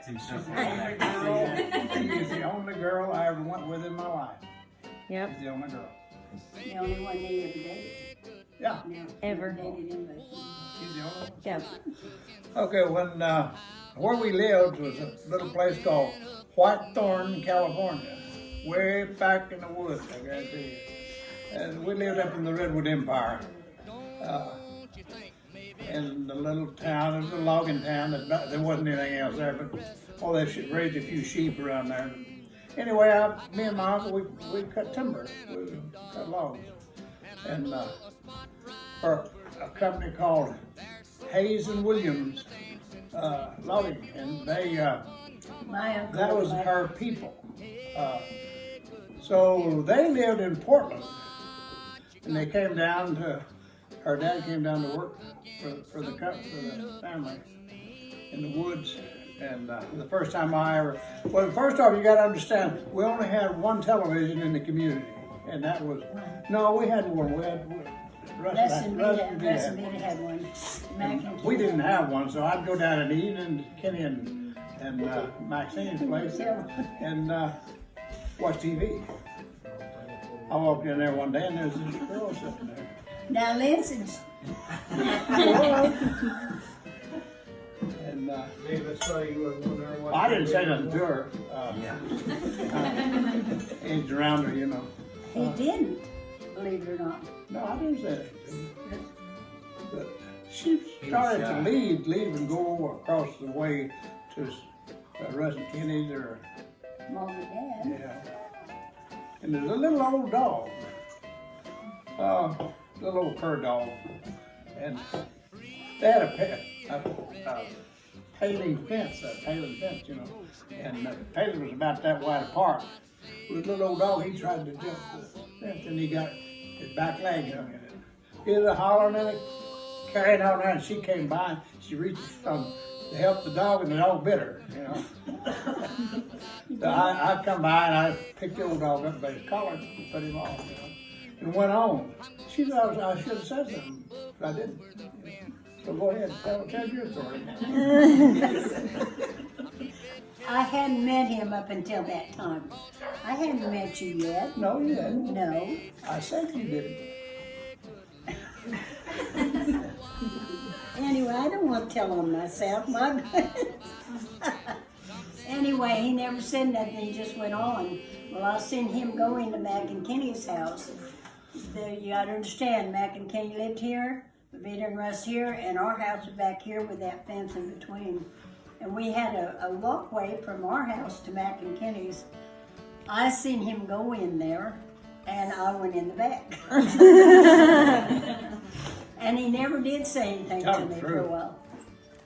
himself. She is the only girl I ever went with in my life. Yep. She's the only girl. The only one they ever dated. Yeah, No, Ever. never dated anybody. she's the only one. Yep. Okay, when where we lived was a little place called Whitethorn, California, way back in the woods, I guarantee you. And we lived up in the Redwood Empire, in the little town. It was a logging town. There wasn't anything else there, but they raised a few sheep around there. Anyway, me and my uncle, we cut timber, we cut logs, and for a company called Hayes and Williams Logging, and My uncle. that was her people. So they lived in Portland, and they came down to. Her dad came down to work for the family in the woods. And the first time first off, you got to understand, we only had one television in the community, and that was, no, we had more. We had, Russ and Vita had one. Mac and we Kenny didn't had have one, so I'd go down and eat in Kenny and Maxine's place and watch TV. I walked in there one day, and there's this girl sitting there. Now listen. And David saw you were wondering what. I didn't say nothing to her. Yeah. Aged around her, you know. He didn't, believe it or not. No, I didn't say anything. But she started to leave and go across the way to Russ and Kenny's or, Mom and Dad. yeah. And there's a little old dog. Little old cur dog. And they had a paling fence, you know. And the paling was about that wide apart. With a little old dog, he tried to jump the fence and he got his back leg hung in it. He was hollering and it carried on around. She came by and she reached to help the dog and the dog bit her, you know. So I come by and I picked the old dog up by his collar and put him off, you know, and went on. She thought I should have said something, but I didn't. So go ahead, tell your story. I hadn't met him up until that time. I hadn't met you yet. No, you didn't. No. I said you didn't. Anyway, I don't want to tell on myself. My goodness. Anyway, he never said nothing. He just went on. Well, I seen him go into Mac and Kenny's house. You got to understand, Mac and Kenny lived here, Vita and Russ here, and our house was back here with that fence in between. And we had a walkway from our house to Mac and Kenny's. I seen him go in there, and I went in the back. And he never did say anything to me for a while.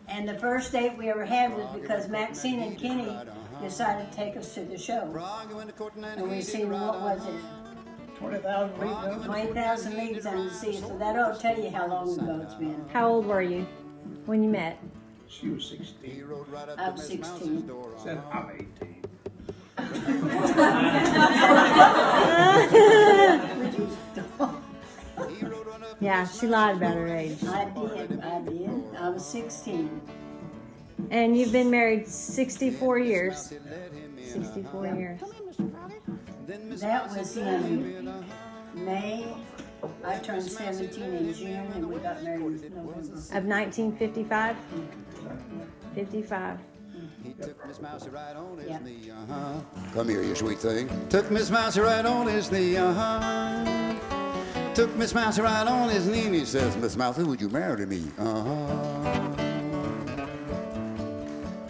And the first date we ever had was because Maxine and Kenny decided to take us to the show. And we seen, what was it? 20,000 leagues. 20,000 Leagues Under the Sea. So that ought to tell you how long ago it's been. How old were you when you met? She was 16. I'm 16. Said I'm 18. Yeah, she lied about her age. I did. I was 16. And you've been married 64 years. 64 years. That was in May. I turned 17 in June and we got married in November. Of 1955? 55. He took Miss Mousy right on his Yeah. knee, Come here, you sweet thing. Took Miss Mousy right on his knee, Took Miss Mousy right on his knee and he says, Miss Mousy, would you marry me?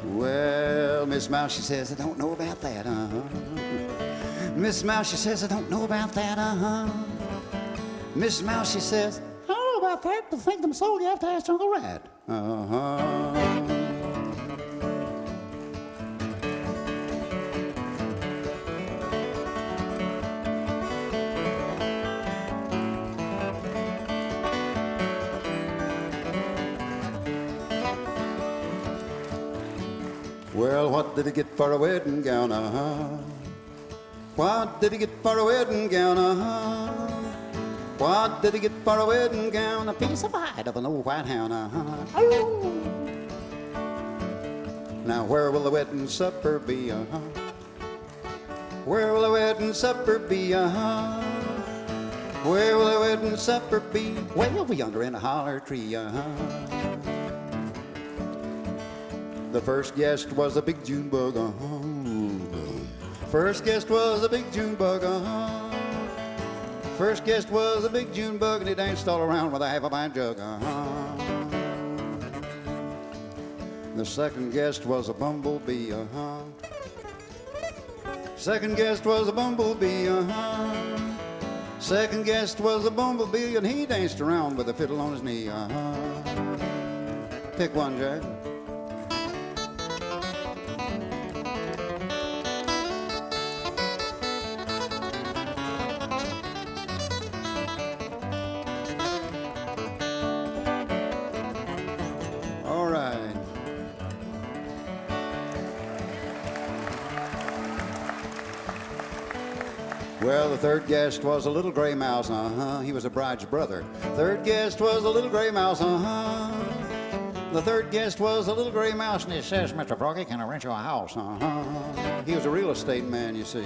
Well, Miss Mouse, she says, I don't know about that, Miss Mouse, she says, I don't know about that, Miss Mouse, she says, I don't know about that, but think them soul, you have to ask Uncle Rat. Well, what did he get for a wedding gown, What did he get for a wedding gown, What did he get for a wedding gown? A piece of hide of an old white hound, Now where will the wedding supper be? Where will the wedding supper be? Where will the wedding supper be? Way over yonder in a holler tree. The first guest was a big June bug. First guest was a big June bug. First guest was a big June bug, and he danced all around with a half a pint jug. The second guest was a bumblebee. Second guest was a bumblebee. Second guest was a bumblebee, and he danced around with a fiddle on his knee. Pick one, Jack. All right. Well, the third guest was a little gray mouse, he was a bride's brother. Third guest was a little gray mouse, The third guest was a little gray mouse, and he says, Mr. Froggy, can I rent you a house? He was a real estate man, you see.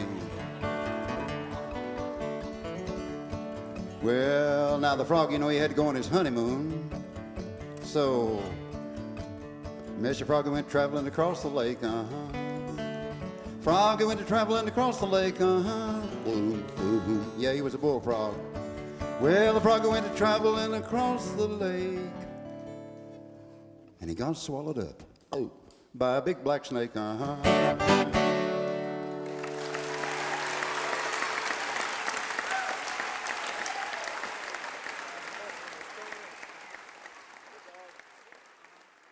Well, now the frog, you know, he had to go on his honeymoon. So, Mr. Froggy went traveling across the lake, Froggy went traveling across the lake, Yeah, he was a bullfrog. Well, the froggy went traveling across the lake, and he got swallowed up by a big black snake,